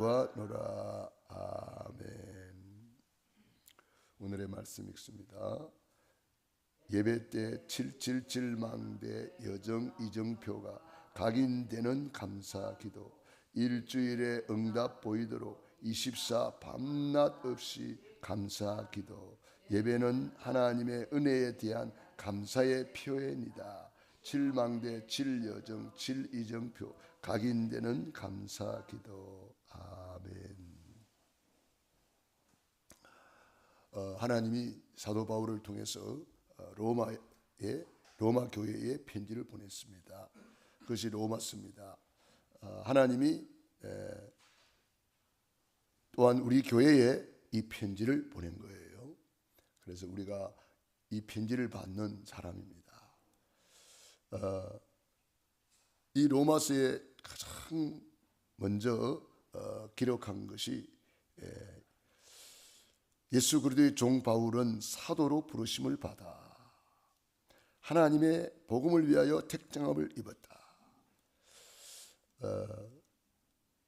노라. 아멘. 오늘의 말씀 읽습니다. 예배 때 777망대 여정 이정표가 각인되는 감사 기도, 일주일에 응답 보이도록 24 밤낮 없이 감사 기도. 예배는 하나님의 은혜에 대한 감사의 표현이다. 7망대 7여정 7이정표 각인되는 감사 기도. 아멘. 하나님이 사도 바울을 통해서 로마 교회에 편지를 보냈습니다. 그것이 로마서입니다. 하나님이 또한 우리 교회에 이 편지를 보낸 거예요. 그래서 우리가 이 편지를 받는 사람입니다. 이 로마서에 가장 먼저 기록한 것이 예수 그리스도의 종 바울은 사도로 부르심을 받아 하나님의 복음을 위하여 택정함을 입었다.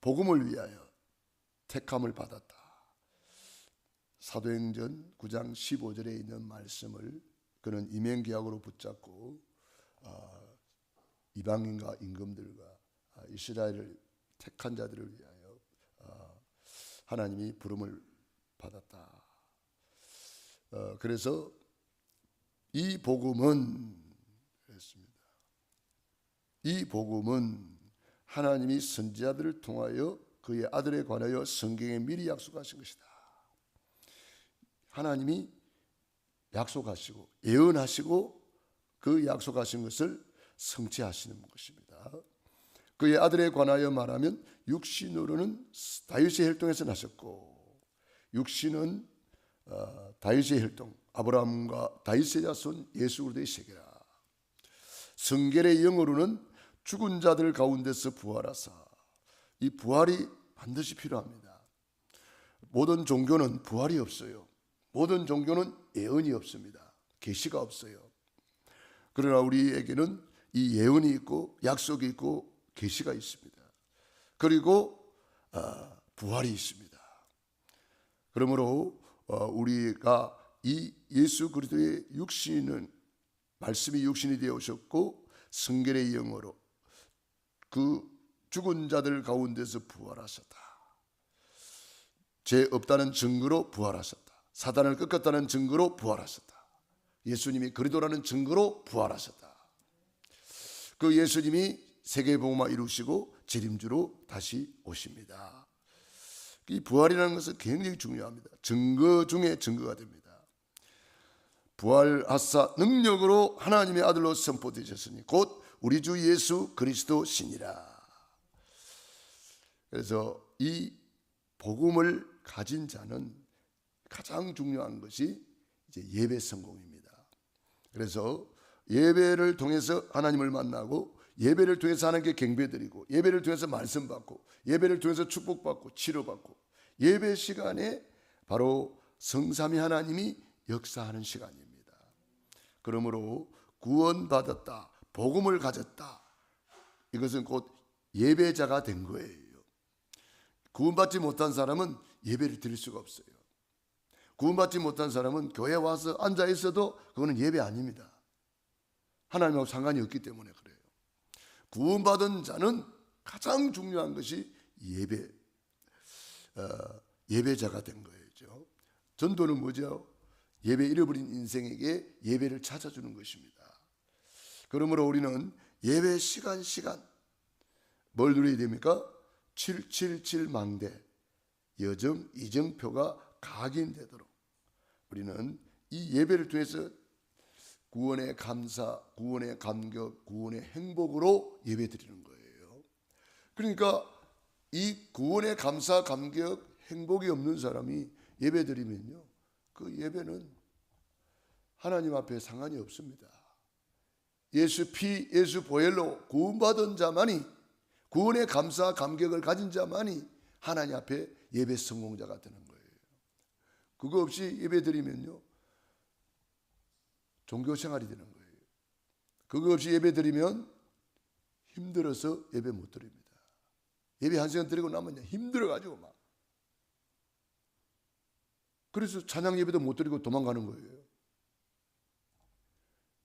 복음을 위하여 택함을 받았다. 사도행전 9장 15절에 있는 말씀을 그는 임행계약으로 붙잡고 이방인과 임금들과 이스라엘을 택한 자들을 위하여 하나님이 부름을 받았다. 그래서 이 복음은 그랬습니다. 이 복음은 하나님이 선지자들을 통하여 그의 아들에 관하여 성경에 미리 약속하신 것이다. 하나님이 약속하시고 예언하시고 그 약속하신 것을 성취하시는 것입니다. 그의 아들에 관하여 말하면 육신으로는 다윗의 혈통에서 나셨고, 육신은 다윗의 혈통 아브라함과 다윗의 자손 예수 그리스도의 세계라. 성결의 영으로는 죽은 자들 가운데서 부활하사. 이 부활이 반드시 필요합니다. 모든 종교는 부활이 없어요. 모든 종교는 예언이 없습니다. 계시가 없어요. 그러나 우리에게는 이 예언이 있고 약속이 있고 계시가 있습니다. 그리고 부활이 있습니다. 그러므로 우리가 이 예수 그리스도의 육신은 말씀이 육신이 되어 오셨고 성결의 영으로 그 죽은 자들 가운데서 부활하셨다. 죄 없다는 증거로 부활하셨다. 사단을 꺾었다는 증거로 부활하셨다. 예수님이 그리스도라는 증거로 부활하셨다. 그 예수님이 세계복음화 이루시고 재림주로 다시 오십니다. 이 부활이라는 것은 굉장히 중요합니다. 증거 중에 증거가 됩니다. 부활하사 능력으로 하나님의 아들로 선포되셨으니 곧 우리 주 예수 그리스도 신이라. 그래서 이 복음을 가진 자는 가장 중요한 것이 이제 예배 성공입니다. 그래서 예배를 통해서 하나님을 만나고 예배를 통해서 하나님께 경배드리고 예배를 통해서 말씀 받고 예배를 통해서 축복받고 치료받고 예배 시간에 바로 성삼위 하나님이 역사하는 시간입니다. 그러므로 구원받았다, 복음을 가졌다, 이것은 곧 예배자가 된 거예요. 구원받지 못한 사람은 예배를 드릴 수가 없어요. 구원받지 못한 사람은 교회에 와서 앉아 있어도 그거는 예배 아닙니다. 하나님하고 상관이 없기 때문에 그래요. 구원받은 자는 가장 중요한 것이 예배자가 된 거죠. 전도는 뭐죠? 예배 잃어버린 인생에게 예배를 찾아주는 것입니다. 그러므로 우리는 예배 시간 뭘 누려야 됩니까? 777망대 여정 이정표가 각인되도록 우리는 이 예배를 통해서 구원의 감사, 구원의 감격, 구원의 행복으로 예배 드리는 거예요. 그러니까 이 구원의 감사, 감격, 행복이 없는 사람이 예배 드리면요, 그 예배는 하나님 앞에 상관이 없습니다. 예수 피, 예수 보혈로 구원받은 자만이, 구원의 감사, 감격을 가진 자만이 하나님 앞에 예배 성공자가 되는 거예요. 그거 없이 예배 드리면요, 종교생활이 되는 거예요. 그거 없이 예배 드리면 힘들어서 예배 못 드립니다. 예배 1시간 드리고 나면 힘들어가지고 막. 그래서 찬양 예배도 못 드리고 도망가는 거예요.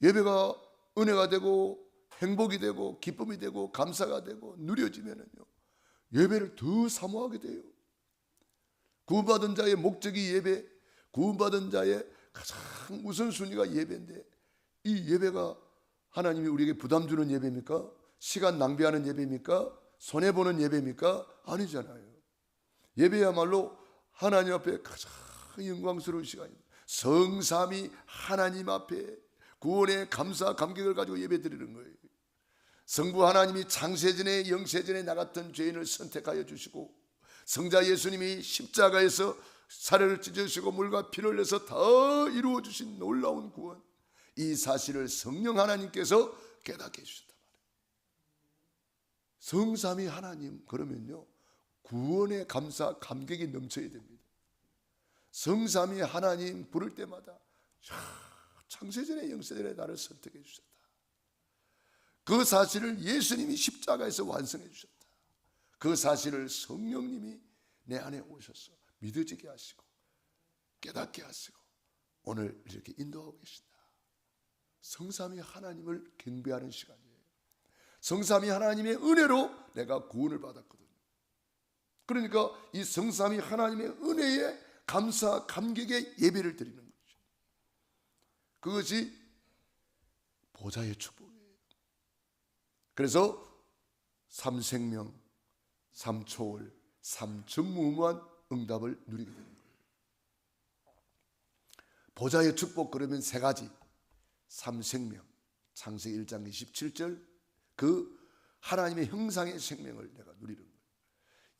예배가 은혜가 되고 행복이 되고 기쁨이 되고 감사가 되고 누려지면은요, 예배를 더 사모하게 돼요. 구원받은 자의 목적이 예배, 구원받은 자의 가장 우선순위가 예배인데, 이 예배가 하나님이 우리에게 부담 주는 예배입니까? 시간 낭비하는 예배입니까? 손해보는 예배입니까? 아니잖아요. 예배야말로 하나님 앞에 가장 영광스러운 시간입니다. 성삼위 하나님 앞에 구원의 감사 감격을 가지고 예배 드리는 거예요. 성부 하나님이 창세전에 영세전에 나 같은 죄인을 선택하여 주시고, 성자 예수님이 십자가에서 살을 찢으시고 물과 피를 흘려서 다 이루어 주신 놀라운 구원, 이 사실을 성령 하나님께서 깨닫게 해주셨단 말이에요. 성삼위 하나님, 그러면요, 구원의 감사 감격이 넘쳐야 됩니다. 성삼위 하나님 부를 때마다 창세전에 영세전에 나를 선택해 주셨다. 그 사실을 예수님이 십자가에서 완성해 주셨다. 그 사실을 성령님이 내 안에 오셔서 믿어지게 하시고 깨닫게 하시고 오늘 이렇게 인도하고 계신다. 성삼위 하나님을 경배하는 시간이에요. 성삼위 하나님의 은혜로 내가 구원을 받았거든요. 그러니까 이 성삼위 하나님의 은혜에 감사 감격의 예배를 드리는 거죠. 그것이 보좌의 축복이에요. 그래서 삼생명, 삼초월, 삼전무후무한 응답을 누리게 되는 거예요. 보좌의 축복, 그러면 세 가지. 삼생명, 창세기 1장 27절, 그 하나님의 형상의 생명을 내가 누리는 거예요.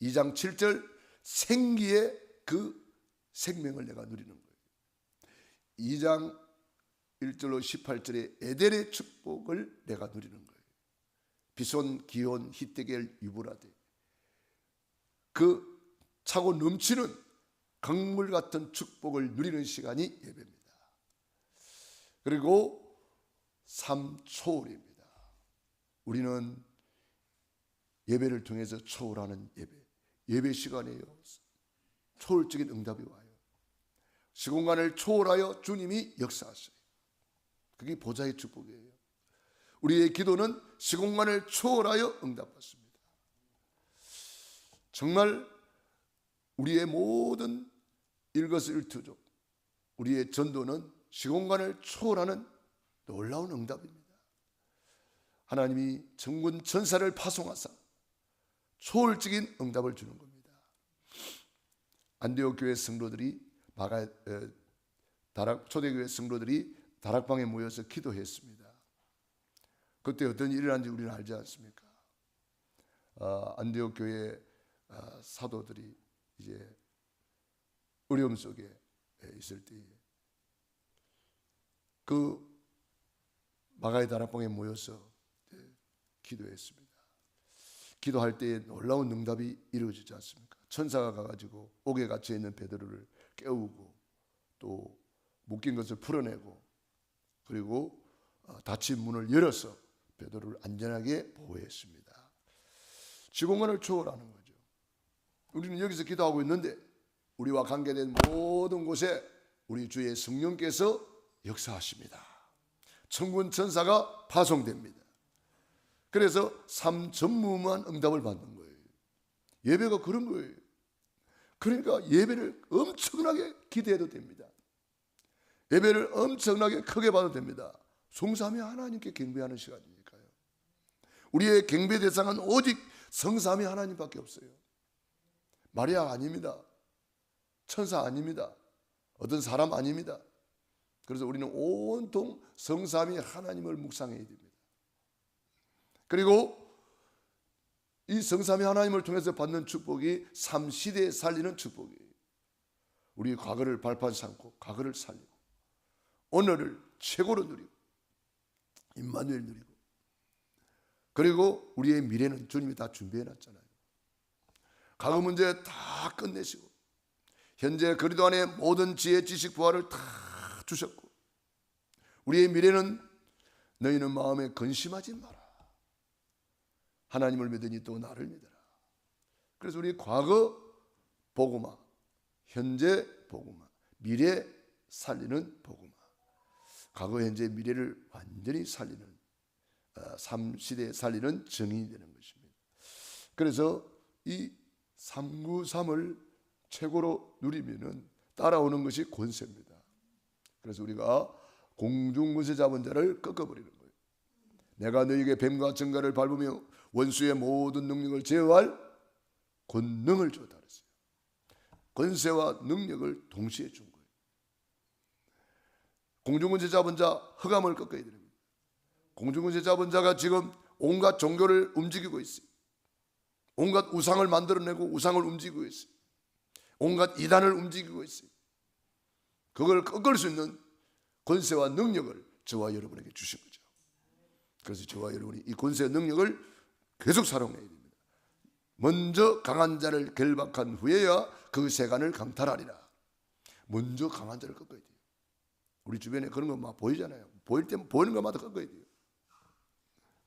2장 7절, 생기의 그 생명을 내가 누리는 거예요. 2장 1절로 18절의 에덴의 축복을 내가 누리는 거예요. 비손, 기온, 히데겔, 유브라데, 그 차고 넘치는 강물 같은 축복을 누리는 시간이 예배입니다. 그리고 삼초월입니다. 우리는 예배를 통해서 초월하는 예배 시간이에요. 초월적인 응답이 와요. 시공간을 초월하여 주님이 역사하셔요. 그게 보좌의 축복이에요. 우리의 기도는 시공간을 초월하여 응답받습니다. 정말 우리의 모든 일거수일투족, 우리의 전도는 시공간을 초월하는 놀라운 응답입니다. 하나님이 천군 천사를 파송하사 초월적인 응답을 주는 겁니다. 안디옥 교회 성도들이 초대교회 성도들이 다락방에 모여서 기도했습니다. 그때 어떤 일이 일어난지 우리는 알지 않습니까? 안디옥 교회 사도들이 이제 어려움 속에 있을 때 그 마가의 다락방에 모여서 기도했습니다. 기도할 때 놀라운 응답이 이루어지지 않습니까? 천사가 가가지고 옥에 갇혀 있는 베드로를 깨우고 또 묶인 것을 풀어내고, 그리고 닫힌 문을 열어서 베드로를 안전하게 보호했습니다. 시공간을 초월하는 거죠. 우리는 여기서 기도하고 있는데 우리와 관계된 모든 곳에 우리 주의 성령께서 역사하십니다. 천군 천사가 파송됩니다. 그래서 삼전무후무한 응답을 받는 거예요. 예배가 그런 거예요. 그러니까 예배를 엄청나게 기대해도 됩니다. 예배를 엄청나게 크게 봐도 됩니다. 성삼위 하나님께 경배하는 시간이니까요. 우리의 경배 대상은 오직 성삼위 하나님밖에 없어요. 마리아 아닙니다. 천사 아닙니다. 어떤 사람 아닙니다. 그래서 우리는 온통 성삼위 하나님을 묵상해야 됩니다. 그리고 이 성삼위 하나님을 통해서 받는 축복이 삼시대에 살리는 축복이에요. 우리 과거를 발판 삼고 과거를 살리고 오늘을 최고로 누리고 임마누엘 누리고, 그리고 우리의 미래는 주님이 다 준비해 놨잖아요. 과거 문제 다 끝내시고 현재 그리도 안에 모든 지혜 지식 부활을 다 주셨고, 우리의 미래는 너희는 마음에 근심하지 마라. 하나님을 믿으니 또 나를 믿어라. 그래서 우리 과거 복음화, 현재 복음화, 미래 살리는 복음화. 과거, 현재, 미래를 완전히 살리는 삶 시대에 살리는 증인이 되는 것입니다. 그래서 이 393을 최고로 누리면은 따라오는 것이 권세입니다. 그래서 우리가 공중권세 잡은 자를 꺾어버리는 거예요. 내가 너에게 뱀과 정갈을 밟으며 원수의 모든 능력을 제어할 권능을 주었다 그랬어요. 권세와 능력을 동시에 준 거예요. 공중권세 잡은 자 흑암을 꺾어야 됩니다. 공중권세 잡은 자가 지금 온갖 종교를 움직이고 있어요. 온갖 우상을 만들어내고 우상을 움직이고 있어요. 온갖 이단을 움직이고 있어요. 그걸 꺾을 수 있는 권세와 능력을 저와 여러분에게 주신 거죠. 그래서 저와 여러분이 이 권세와 능력을 계속 사용해야 됩니다. 먼저 강한 자를 결박한 후에야 그 세간을 강탈하리라. 먼저 강한 자를 꺾어야 돼요. 우리 주변에 그런 거 막 보이잖아요. 보일 때 보이는 것마다 꺾어야 돼요.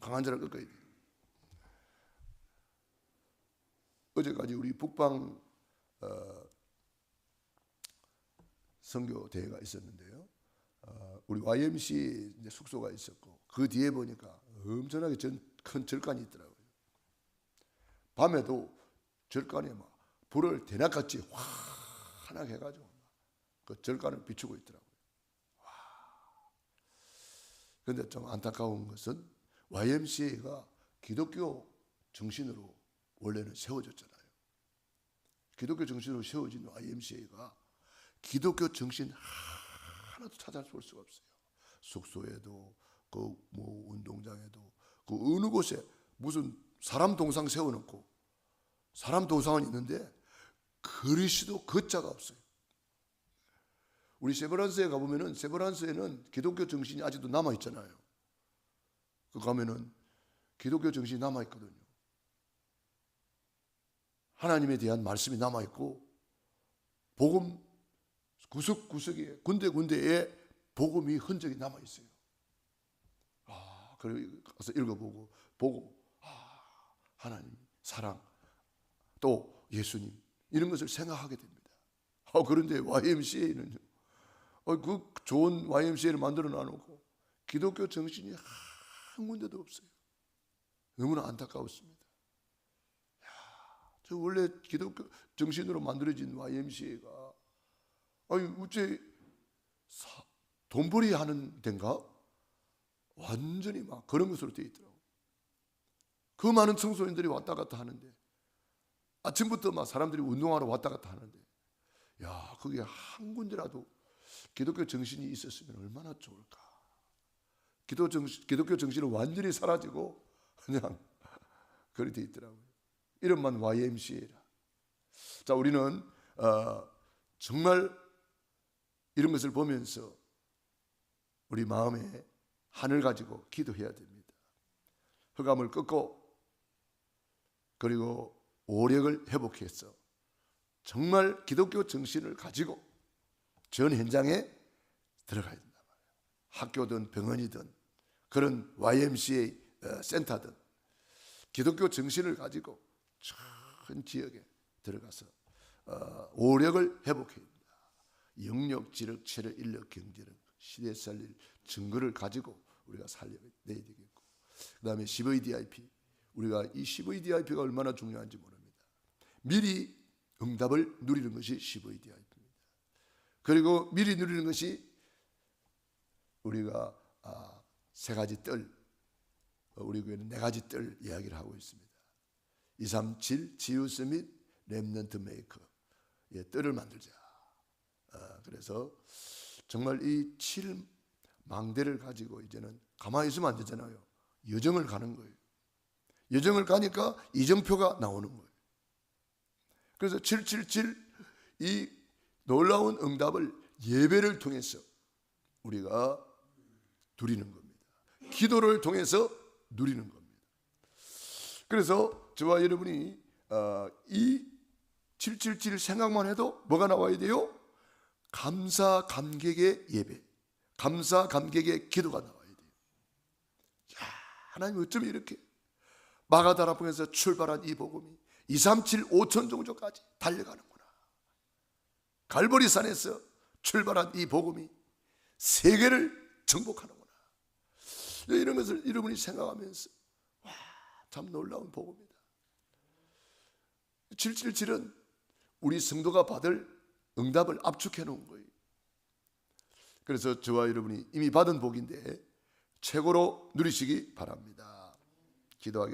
강한 자를 꺾어야 돼요. 어제까지 우리 북방 선교 대회가 있었는데요. 우리 YMC 이제 숙소가 있었고 그 뒤에 보니까 엄청나게 큰 절간이 있더라고요. 밤에도 절간에 막 불을 대낮같이 환하게 해가지고 그 절간을 비추고 있더라고요. 그런데 좀 안타까운 것은 YMCA가 기독교 정신으로 원래는 세워졌잖아요. 기독교 정신으로 세워진 YMCA가 기독교 정신 하나도 찾아볼 수가 없어요. 숙소에도 그 뭐 운동장에도 그 어느 곳에 무슨 사람 동상 세워놓고 사람 동상은 있는데 그리스도 거자가 없어요. 우리 세브란스에 가보면은 세브란스에는 기독교 정신이 아직도 남아 있잖아요. 그 가면은 기독교 정신이 남아 있거든요. 하나님에 대한 말씀이 남아 있고 복음 구석구석에 군데군데에 복음이 흔적이 남아 있어요. 그리고 가서 읽어보고 보고 하나님 사랑 또 예수님 이런 것을 생각하게 됩니다. 그런데 YMCA는요. 그 좋은 YMCA를 만들어 놔놓고 기독교 정신이 한 군데도 없어요. 너무나 안타까웠습니다. 저 원래 기독교 정신으로 만들어진 YMCA가 어째 돈벌이 하는 데인가? 완전히 막 그런 것으로 되어 있더라고요. 그 많은 청소년들이 왔다 갔다 하는데 아침부터 막 사람들이 운동하러 왔다 갔다 하는데 거기에 한 군데라도 기독교 정신이 있었으면 얼마나 좋을까. 기독교 정신은 완전히 사라지고 그냥 그렇게 되어 있더라고요. 이름만 YMCA라. 자, 우리는 정말 이런 것을 보면서 우리 마음에 한을 가지고 기도해야 됩니다. 흑암을 꺾고 그리고 오력을 회복해서 정말 기독교 정신을 가지고 전 현장에 들어가야 된단 말이에요. 학교든 병원이든 그런 YMCA 센터든 기독교 정신을 가지고 전 지역에 들어가서 오력을 회복해야 됩니다. 영력, 지력, 체력, 인력, 경제력, 시대에 살릴 증거를 가지고 우리가 살려내야 되겠고 그 다음에 CVDIP 우리가 이 CVDIP가 얼마나 중요한지 모릅니다. 미리 응답을 누리는 것이 CVDIP입니다. 그리고 미리 누리는 것이 우리가 세 가지 뜰 우리 교회는 네 가지 뜰 이야기를 하고 있습니다. 237 지우스 및 렘넌트 메이커 뜰을 만들자. 그래서 정말 이 7망대를 가지고 이제는 가만히 있으면 안 되잖아요. 여정을 가는 거예요. 여정을 가니까 이정표가 나오는 거예요. 그래서 777 이 놀라운 응답을 예배를 통해서 우리가 누리는 겁니다. 기도를 통해서 누리는 겁니다. 그래서 저와 여러분이 이 777 생각만 해도 뭐가 나와야 돼요? 감사 감격의 예배, 감사 감격의 기도가 나와야 돼요. 하나님 어쩜 이렇게 마가다락방에서 출발한 이 복음이 237, 5천 종족까지 달려가는구나. 갈보리산에서 출발한 이 복음이 세계를 정복하는구나. 이런 것을 여러분이 생각하면서 와, 참 놀라운 복음이다. 777은 우리 성도가 받을 응답을 압축해 놓은 거예요. 그래서 저와 여러분이 이미 받은 복인데 최고로 누리시기 바랍니다. 기도하겠습니다.